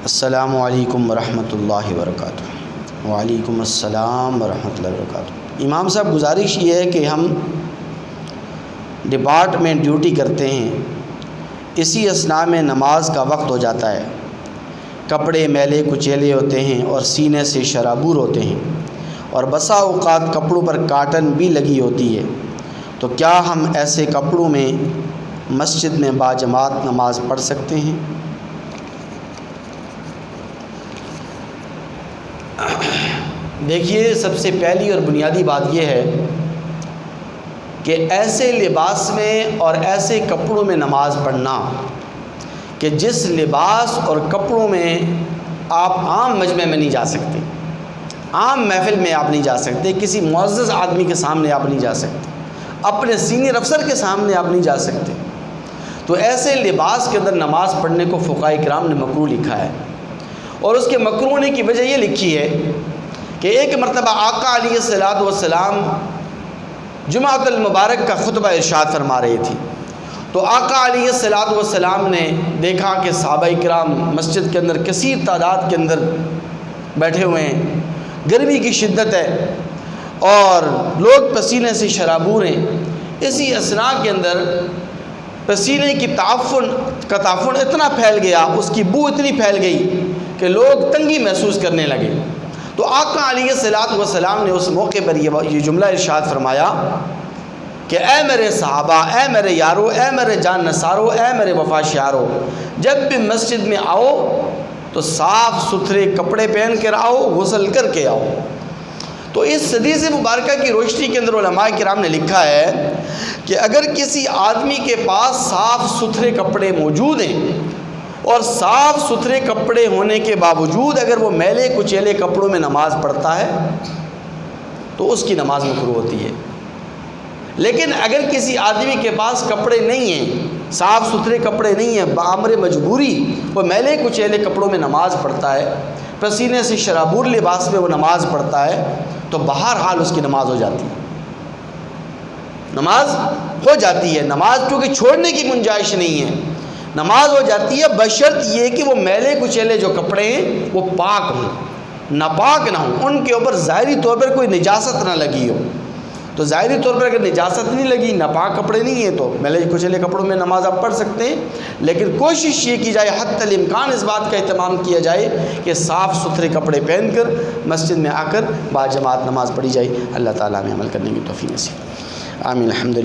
السلام علیکم ورحمۃ اللہ وبرکاتہ۔ وعلیکم السلام ورحمۃ اللہ وبرکاتہ۔ امام صاحب، گزارش یہ ہے کہ ہم ڈپارٹمنٹ ڈیوٹی کرتے ہیں، اسی اثناء میں نماز کا وقت ہو جاتا ہے، کپڑے میلے کچیلے ہوتے ہیں اور سینے سے شرابور ہوتے ہیں، اور بسا اوقات کپڑوں پر کاٹن بھی لگی ہوتی ہے، تو کیا ہم ایسے کپڑوں میں مسجد میں باجماعت نماز پڑھ سکتے ہیں؟ دیکھیے، سب سے پہلی اور بنیادی بات یہ ہے کہ ایسے لباس میں اور ایسے کپڑوں میں نماز پڑھنا کہ جس لباس اور کپڑوں میں آپ عام مجمع میں نہیں جا سکتے، عام محفل میں آپ نہیں جا سکتے، کسی معزز آدمی کے سامنے آپ نہیں جا سکتے، اپنے سینئر افسر کے سامنے آپ نہیں جا سکتے، تو ایسے لباس کے اندر نماز پڑھنے کو فقہاء کرام نے مکروہ لکھا ہے۔ اور اس کے مکروہ ہونے کی وجہ یہ لکھی ہے کہ ایک مرتبہ آقا علیہ الصلوۃ والسلام جمعۃ المبارک کا خطبہ ارشاد فرما رہے تھے، تو آقا علیہ الصلوۃ والسلام نے دیکھا کہ صحابہ کرام مسجد کے اندر کثیر تعداد کے اندر بیٹھے ہوئے ہیں، گرمی کی شدت ہے اور لوگ پسینے سے شرابور ہیں۔ اسی اثناء کے اندر پسینے کی تعفن اتنا پھیل گیا، اس کی بو اتنی پھیل گئی کہ لوگ تنگی محسوس کرنے لگے، تو آقا علیہ الصلوۃ والسلام نے اس موقع پر یہ جملہ ارشاد فرمایا کہ اے میرے صحابہ، اے میرے یارو، اے میرے جان نثارو، اے میرے وفا شیارو، جب بھی مسجد میں آؤ تو صاف ستھرے کپڑے پہن کر آؤ، غسل کر کے آؤ۔ تو اس حدیث مبارکہ کی روشنی کے اندر علماء کرام نے لکھا ہے کہ اگر کسی آدمی کے پاس صاف ستھرے کپڑے موجود ہیں اور صاف ستھرے کپڑے ہونے کے باوجود اگر وہ میلے کچیلے کپڑوں میں نماز پڑھتا ہے تو اس کی نماز مکروہ ہوتی ہے۔ لیکن اگر کسی آدمی کے پاس کپڑے نہیں ہیں، صاف ستھرے کپڑے نہیں ہیں، بامر مجبوری وہ میلے کچیلے کپڑوں میں نماز پڑھتا ہے، پسینے سے شرابور لباس میں وہ نماز پڑھتا ہے، تو بہرحال اس کی نماز ہو جاتی ہے، نماز ہو جاتی ہے۔ نماز کیونکہ چھوڑنے کی گنجائش نہیں ہے، نماز ہو جاتی ہے، بشرط یہ کہ وہ میلے کچیلے جو کپڑے ہیں وہ پاک ہوں، ناپاک نہ ہوں، ان کے اوپر ظاہری طور پر کوئی نجاست نہ لگی ہو۔ تو ظاہری طور پر اگر نجاست نہیں لگی، ناپاک کپڑے نہیں ہیں، تو میلے کچیلے کپڑوں میں نماز آپ پڑھ سکتے ہیں، لیکن کوشش یہ کی جائے، حتی الامکان اس بات کا اہتمام کیا جائے کہ صاف ستھرے کپڑے پہن کر مسجد میں آ کر باجماعت نماز پڑھی جائے۔ اللہ تعالیٰ ہمیں عمل کرنے کی توفیق نصیب۔ آمین۔ الحمدللہ۔